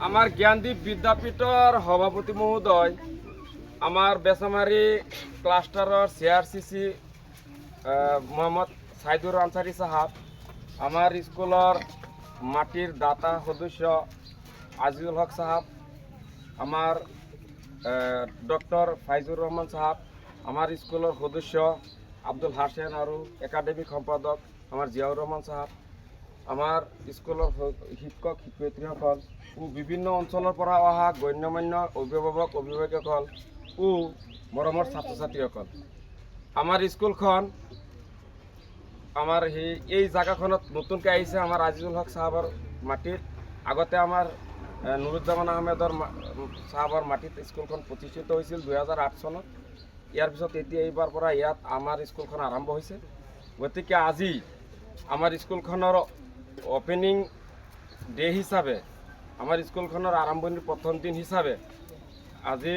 আমার জ্ঞানদীপ বিদ্যাপীঠর সভাপতি মহোদয়, আমার বেসামারি ক্লাস্টারের সিআরসিসি মোহাম্মদ সাইদুর আনসারি সাহাব, আমার স্কুলের মাটির দাতা সদস্য আজিজুল হক সাহাব, আমার ডক্টর ফাইজুর রহমান সাহাব, আমার স্কুলের সদস্য আব্দুল হাসেন আর একাডেমিক সম্পাদক আমার জিয়াউর রহমান সাহাব, আমার স্কুলের শিক্ষক শিক্ষয়িত্রীসকল ও বিভিন্ন অঞ্চলের পৰা অহা গণ্যমান্য অভিভাৱক অভিভাৱকসকল ও মৰমৰ ছাত্ৰ ছাত্ৰীসকল, আমাৰ স্কুলখন আমাৰ এই জায়গাখনত নতুনকৈ আহিছে আমাৰ আজিজুল হক সাহাবৰ মাটিত। আগতে আমাৰ নুৰুজ্জামান আহমেদৰ সাহাবৰ মাটিত স্কুলখন প্ৰতিষ্ঠিত হৈছিল 2008 চনত। ইয়াৰ পিছত এতিয়া এইবাৰ পৰা ইয়াত আমাৰ স্কুলখন আৰম্ভ হৈছে। গতিকে আজি আমাৰ স্কুলখনৰ ওপেনিং ডে হিসাবে, আমাৰ স্কুলখনৰ আৰম্ভণিৰ প্ৰথম দিন হিসাবে আজি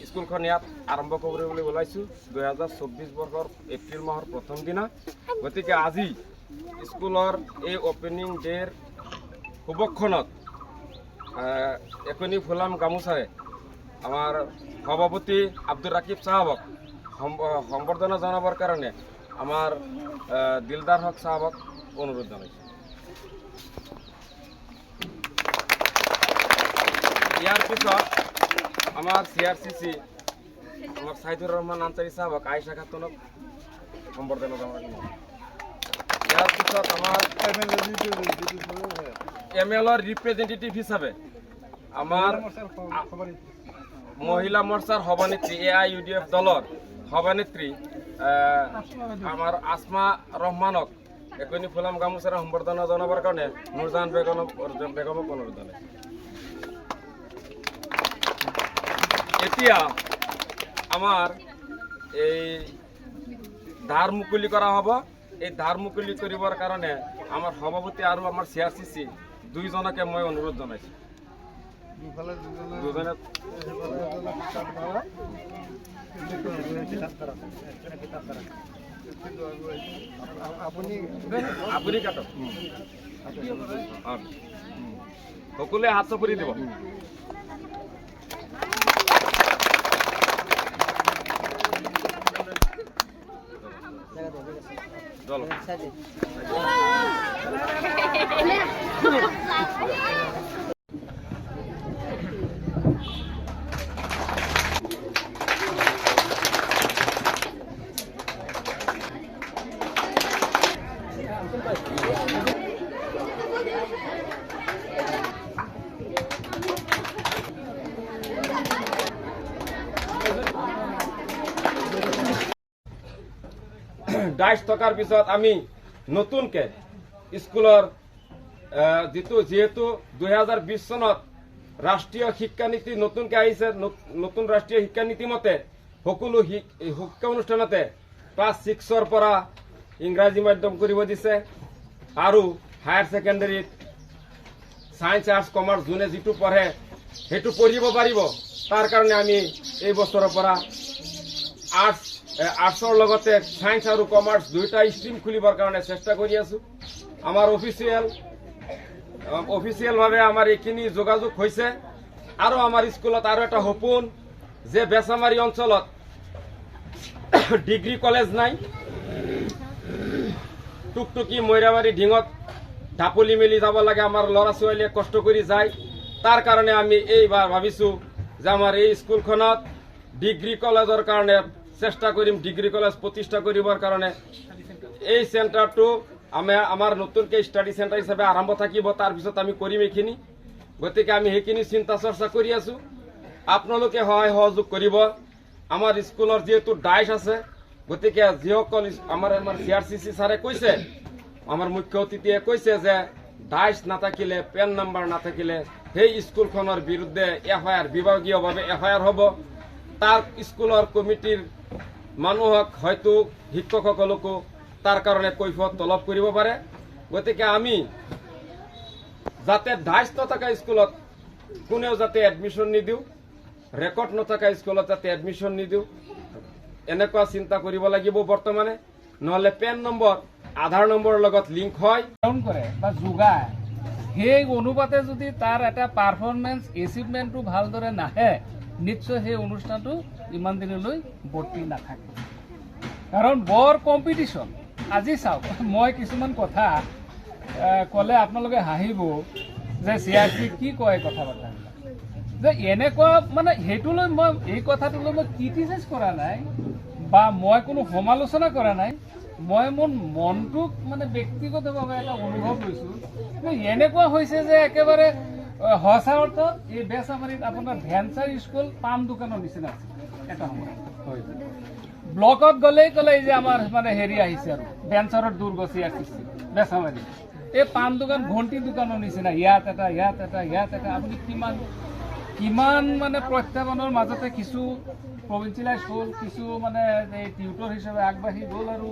স্কুলখন ইয়াত আৰম্ভ কৰিবলৈ ওলাইছোঁ 2024 বৰ্ষৰ এপ্ৰিল মাহৰ প্ৰথম দিনা। গতিকে আজি স্কুলৰ এই ওপেনিং ডেৰ শুভক্ষণত এখনি ফুলাম গামোচাৰে আমাৰ সভাপতি আব্দুৰ ৰাকিব সাহাবক সম্বৰ্ধনা জনাবৰ কাৰণে আমাৰ দিলদাৰ হক সাহাবক অনুৰোধ জনাইছোঁ। ইয়াৰ পিছত আমাৰ সিআৰসিসি আমাৰ সাইদুৰ ৰহমান আনসাৰি সাহাবক আয়েশা খাতুনক সম্বৰ্ধনা জনাইছোঁ। ইয়াৰ পিছত আমাৰ এমএলএৰ ৰিপ্ৰেজেন্টেটিভ হিসাবে আমাৰ মহিলা মোৰ্চাৰ সভানেত্ৰী AIUDF দলেৰ সভানেত্ৰী আমাৰ আসমা ৰহমানক এখনি ফুলাম গামোচাৰে সম্বৰ্ধনা জনাবৰ কাৰণে নুৰজাহান বেগমক অনুৰোধ জনাইছোঁ। এতিয়া আমার এই ধার মুকলি করা হব। এই ধার মুকলি করিবার কারণে আমার সভাপতি আর আমার সিআরসিসি দুইজনকে মই অনুরোধ জানাইছি। দুজনে আপুনি কাটক, সকলোৱে হাত চাপৰি দিব। চলো ডাইশ টকাৰ পিছত আমি নতুনকে স্কুলৰ যেহেতু 2020 চনত ৰাষ্ট্ৰীয় শিক্ষানীতি নতুনকে আহিছে। নতুন ৰাষ্ট্ৰীয় শিক্ষানীতি মতে সকলো শিক্ষা অনুষ্ঠানতে ক্লাছ 6ৰ পৰা ইংৰাজী মাধ্যম কৰিব দিছে আৰু হায়াৰ ছেকেণ্ডাৰীত সায়েন্স আৰ্টছ কমাৰ্চ যোনে যিটো পঢ়ে সেইটো পঢ়িব পাৰিব। তাৰ কাৰণে আমি এই বছৰৰ পৰা আর্টসর লগতে সায়েন্স আর কমার্স দুইটা স্ট্রিম খুলিবার কারণে চেষ্টা করি আছো। আমার অফিসিয়াল ভাবে আমার এইখিনি যোগাযোগ হয়েছে। আরো আমার স্কুলত আরো একটা সপোন যে বেসামারি অঞ্চলত ডিগ্রি কলেজ নাই। টুকটুকি মৈরামারি ঢিঙত ঢাপলি মেলি যাব লাগে, আমার লড়া ছোৱালীয়ে কষ্ট করে যায়। তার কারণে আমি এইবার ভাবিছো যে আমার এই স্কুলখনত ডিগ্রি কলেজের কারণে চেষ্টা করিম, ডিগ্রি কলেজ প্রতিষ্ঠা করিবার কারণে এই সেন্টারটো আমার নতুনকে স্টাডি সেন্টার হিসাবে আরম্ভ থাকিব। তার পিছত আমি করিম এইখিনি। গতিকে আমি সেইখিনি চিন্তা চর্চা কৰি আছো। আপোনালোকে সহায় সহযোগ কৰিব। আমাৰ স্কুলেৰ যেহেতু ডাইশ আছে, গতিকে যিসকল আমাৰ সিআৰসিসি ছাৰে কৈছে, আমাৰ মুখ্য অতিথিয়ে কৈছে যে ডাইশ নাথাকিলে, পেন নাম্বাৰ নাথাকিলে সেই স্কুলখনৰ বিৰুদ্ধে এফআইআৰ বিভাগীয়ভাৱে এফআইআৰ হ'ব। তাৰ স্কুলেৰ কমিটিৰ মানুহক হয়তো শিক্ষকসকলকো তাৰ কাৰণে কৈফত তলব কৰিব পাৰে। গতিকে আমি যাতে ডাইশ নথকা স্কুলত কোনেও যাতে এডমিশন নিদিওঁ, রেকর্ড নথকা স্কুলত যাতে এডমিশন নিদিওঁ, এনেকুৱা চিন্তা কৰিব লাগিব বৰ্তমানে। নহলে পেন নম্বৰ আধাৰ নম্বৰৰ লগত লিংক হয় কৰে বা যোগায় সেই অনুপাতে যদি তাৰ এটা পাৰফৰ্মেঞ্চ এচিভমেণ্টটো ভালদৰে নাহে নিশ্চয় সেই অনুষ্ঠানটো ইমান দিনলৈ বৰ্তি নাথাকে কাৰণ বৰ কম্পিটিশ্যন আজি চাওক মই কিছুমান কথা ক'লে আপোনালোকে হাঁহিব যে CRC কি কয় কথা বাৰ্তা যে এনেকুৱা মানে সেইটোলৈ মই এই কথাটোলৈ মই ক্ৰিটিচাইজ কৰা নাই বা মই কোনো সমালোচনা কৰা নাই মই মোৰ মনটোক মানে ব্যক্তিগতভাৱে এটা অনুভৱ লৈছোঁ যে এনেকুৱা হৈছে যে একেবাৰে সঁচা অৰ্থত এই বেচামাৰীত আপোনাৰ ভেঞ্চাৰ স্কুল পাণ দোকানৰ নিচিনা আছে এটা সময়ত হয় ব্লকত গ'লেই ক'লে যে আমাৰ মানে হেৰি আহিছে আৰু ভেঞ্চাৰৰ দুৰ্গ CRC বেচামাৰী এই পাণ দোকান ঘণ্টি দোকানৰ নিচিনা ইয়াত এটা ইয়াত এটা ইয়াত এটা আপুনি কিমান মানে প্ৰত্যাহ্বানৰ মাজতে কিছু প্ৰভিঞ্চিয়েলাইজ হ'ল কিছু মানে এই টিউটৰ হিচাপে আগবাঢ়ি গ'ল আৰু